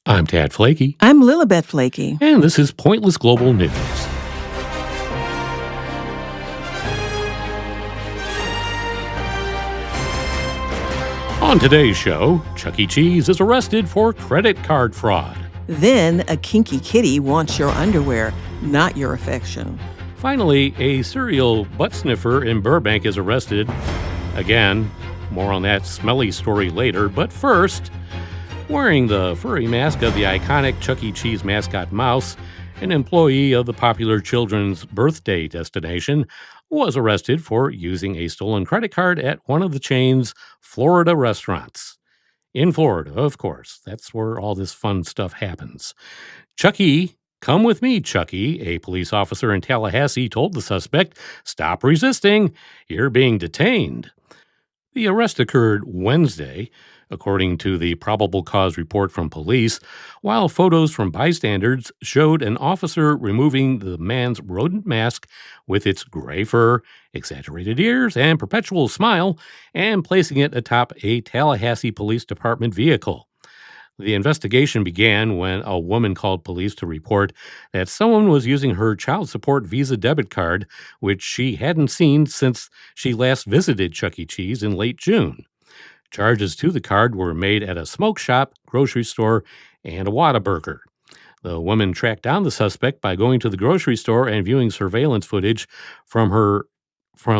I'm Tad Flaky, I'm Lilibet Flaky. and this is Pointless Global News. On today's show, Chuck E. Cheese is arrested for credit card fraud. Then a kinky kitty wants your underwear, not your affection. Finally, a serial butt sniffer in Burbank is arrested. Again, more on that smelly story later, but first, wearing the furry mask of the iconic Chuck E. Cheese mascot Mouse, an employee of the popular children's birthday destination, was arrested for using a stolen credit card at one of the chain's Florida restaurants. In Florida, of course. That's where all this fun stuff happens. Chucky, come with me, Chucky, a police officer in Tallahassee told the suspect, "Stop resisting. You're being detained." The arrest occurred Wednesday, according to the probable cause report from police, while photos from bystanders showed an officer removing the man's rodent mask with its gray fur, exaggerated ears, and perpetual smile, and placing it atop a Tallahassee Police Department vehicle. The investigation began when a woman called police to report that someone was using her child support Visa debit card, which she hadn't seen since she last visited Chuck E. Cheese in late June. Charges to the card were made at a smoke shop, grocery store, and a Whataburger. The woman tracked down the suspect by going to the grocery store and viewing surveillance footage from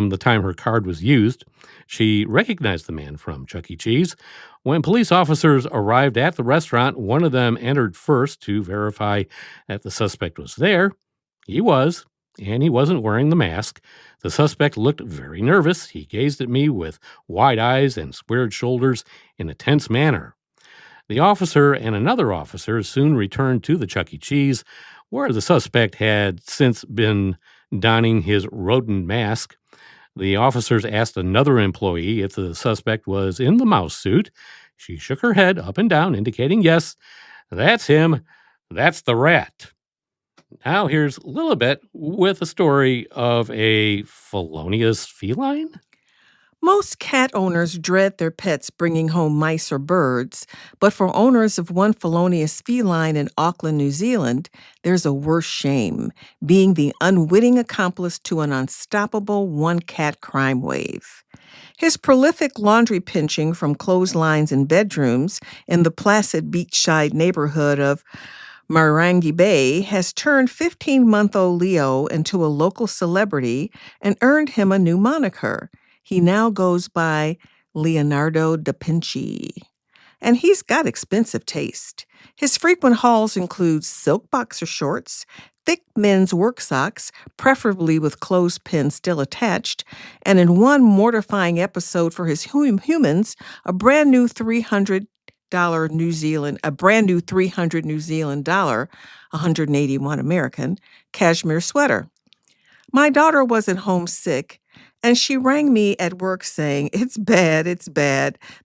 the time her card was used. She recognized the man from Chuck E. Cheese. When police officers arrived at the restaurant, one of them entered first to verify that the suspect was there. He was, and he wasn't wearing the mask. The suspect looked very nervous. He gazed at me with wide eyes and squared shoulders in a tense manner. The officer and another officer soon returned to the Chuck E. Cheese, where the suspect had since been donning his rodent mask. The officers asked another employee if the suspect was in the mouse suit. She shook her head up and down, indicating, yes, that's him. That's the rat. Now here's Lilibet with a story of a felonious feline. Most cat owners dread their pets bringing home mice or birds, but for owners of one felonious feline in Auckland, New Zealand, there's a worse shame, being the unwitting accomplice to an unstoppable one-cat crime wave. His prolific laundry pinching from clotheslines and bedrooms in the placid beachside neighborhood of Marangi Bay has turned 15-month-old Leo into a local celebrity and earned him a new moniker. He now goes by Leonardo da Vinci. And he's got expensive taste. His frequent hauls include silk boxer shorts, thick men's work socks, preferably with clothespins still attached, and in one mortifying episode for his humans, a brand new $300 New Zealand dollar, 181 American, cashmere sweater. My daughter wasn't homesick, and she rang me at work saying, it's bad.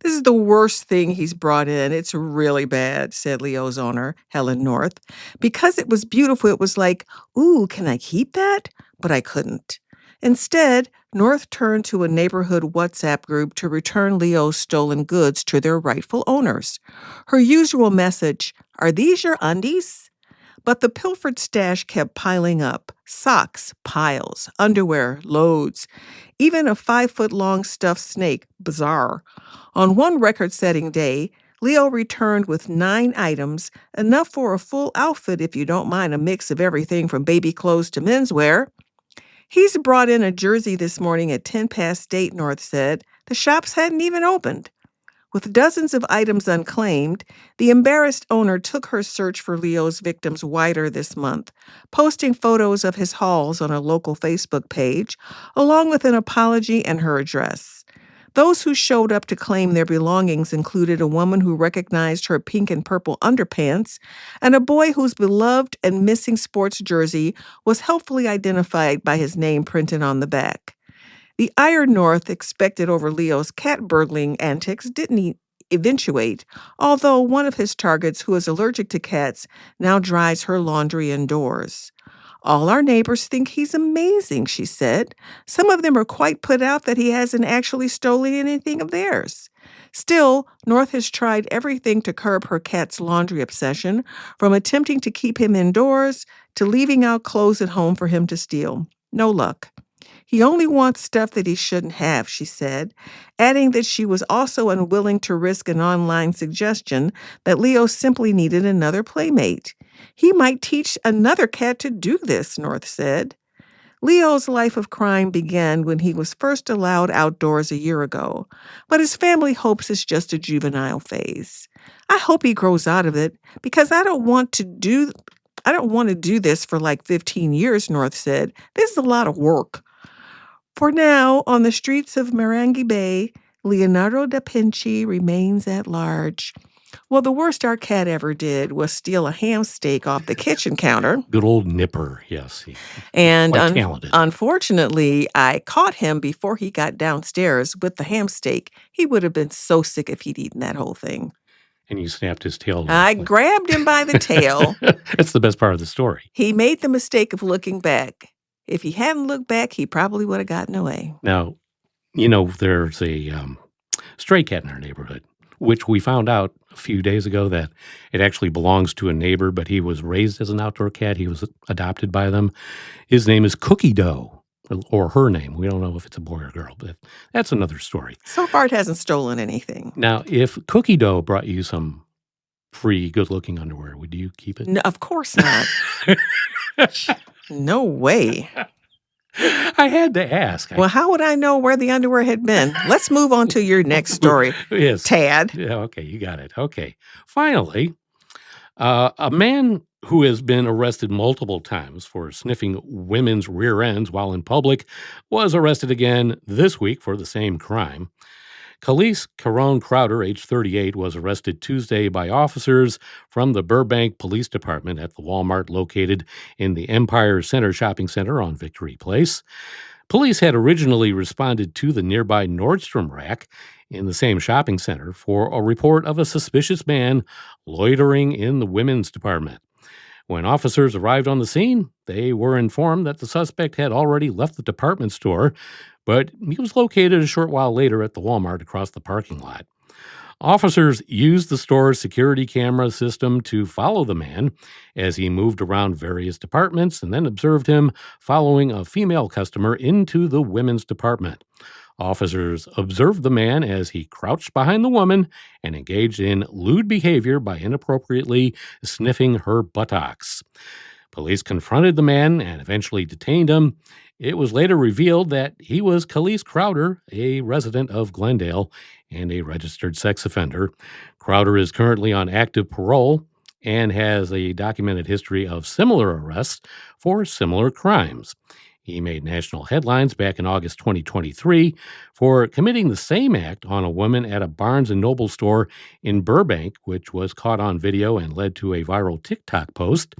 This is the worst thing he's brought in. It's really bad," said Leo's owner, Helen North. "Because it was beautiful, it was like, ooh, can I keep that? But I couldn't." Instead, North turned to a neighborhood WhatsApp group to return Leo's stolen goods to their rightful owners. Her usual message, "Are these your undies?" But the pilfered stash kept piling up. Socks, piles, underwear, loads, even a 5-foot-long stuffed snake, bizarre. On one record-setting day, Leo returned with 9 items, enough for a full outfit if you don't mind a mix of everything from baby clothes to menswear. "He's brought in a jersey this morning at 8:10, North said. The shops hadn't even opened." With dozens of items unclaimed, the embarrassed owner took her search for Leo's victims wider this month, posting photos of his hauls on a local Facebook page, along with an apology and her address. Those who showed up to claim their belongings included a woman who recognized her pink and purple underpants, and a boy whose beloved and missing sports jersey was helpfully identified by his name printed on the back. The ire North expected over Leo's cat burgling antics didn't eventuate, although one of his targets, who is allergic to cats, now dries her laundry indoors. "All our neighbors think he's amazing," she said. "Some of them are quite put out that he hasn't actually stolen anything of theirs. Still, North has tried everything to curb her cat's laundry obsession, from attempting to keep him indoors to leaving out clothes at home for him to steal. No luck. He only wants stuff that he shouldn't have, she said, adding that she was also unwilling to risk an online suggestion that Leo simply needed another playmate. He might teach another cat to do this, North said. Leo's life of crime began when he was first allowed outdoors a year ago, but his family hopes it's just a juvenile phase. I hope he grows out of it because I don't want to do this for like 15 years, North said. This is a lot of work. For now, on the streets of Marangi Bay, Leonardo da Vinci remains at large. Well, the worst our cat ever did was steal a ham steak off the kitchen counter. Good old Nipper, yes. And quite talented. Unfortunately, I caught him before he got downstairs with the ham steak. He would have been so sick if he'd eaten that whole thing. And you snapped his tail. I grabbed him by the tail. That's the best part of the story. He made the mistake of looking back. If he hadn't looked back, he probably would have gotten away. Now, there's a stray cat in our neighborhood, which we found out a few days ago that it actually belongs to a neighbor, but he was raised as an outdoor cat. He was adopted by them. His name is Cookie Dough, or her name. We don't know if it's a boy or girl, but that's another story. So far, it hasn't stolen anything. Now, if Cookie Dough brought you some free, good-looking underwear, would you keep it? No, of course not. No way. I had to ask. Well, how would I know where the underwear had been? Let's move on to your next story, yes. Tad. Yeah, okay, you got it. Okay. Finally, a man who has been arrested multiple times for sniffing women's rear ends while in public was arrested again this week for the same crime. Khalees Caron Crowder, age 38, was arrested Tuesday by officers from the Burbank Police Department at the Walmart located in the Empire Center Shopping Center on Victory Place. Police had originally responded to the nearby Nordstrom rack in the same shopping center for a report of a suspicious man loitering in the women's department. When officers arrived on the scene, they were informed that the suspect had already left the department store, but he was located a short while later at the Walmart across the parking lot. Officers used the store's security camera system to follow the man as he moved around various departments and then observed him following a female customer into the women's department. Officers observed the man as he crouched behind the woman and engaged in lewd behavior by inappropriately sniffing her buttocks. Police confronted the man and eventually detained him. It was later revealed that he was Khalees Crowder, a resident of Glendale and a registered sex offender. Crowder is currently on active parole and has a documented history of similar arrests for similar crimes. He made national headlines back in August 2023 for committing the same act on a woman at a Barnes & Noble store in Burbank, which was caught on video and led to a viral TikTok post.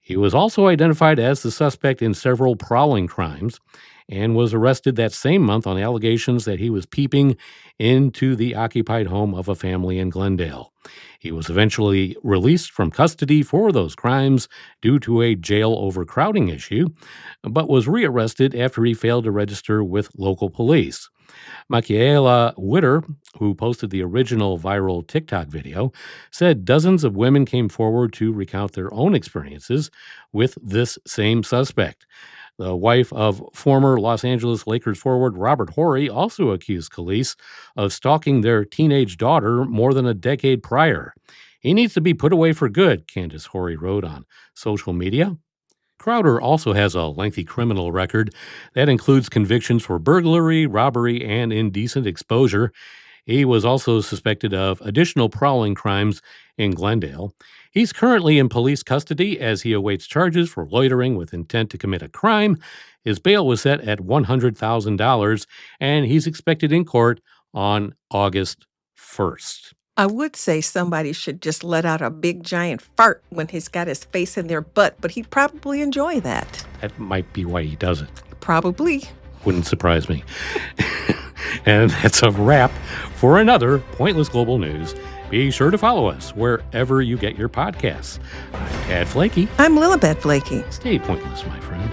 He was also identified as the suspect in several prowling crimes and was arrested that same month on allegations that he was peeping into the occupied home of a family in Glendale. He was eventually released from custody for those crimes due to a jail overcrowding issue, but was rearrested after he failed to register with local police. Michaela Witter, who posted the original viral TikTok video, said dozens of women came forward to recount their own experiences with this same suspect. The wife of former Los Angeles Lakers forward Robert Horry also accused Khalees of stalking their teenage daughter more than a decade prior. He needs to be put away for good, Candace Horry wrote on social media. Crowder also has a lengthy criminal record that includes convictions for burglary, robbery, and indecent exposure. He was also suspected of additional prowling crimes in Glendale. He's currently in police custody as he awaits charges for loitering with intent to commit a crime. His bail was set at $100,000, and he's expected in court on August 1st. I would say somebody should just let out a big giant fart when he's got his face in their butt, but he'd probably enjoy that. That might be why he does it. Probably. Wouldn't surprise me. And that's a wrap for another Pointless Global News. Be sure to follow us wherever you get your podcasts. I'm Tad Flakey. I'm Lilibet Flakey. Stay pointless, my friend.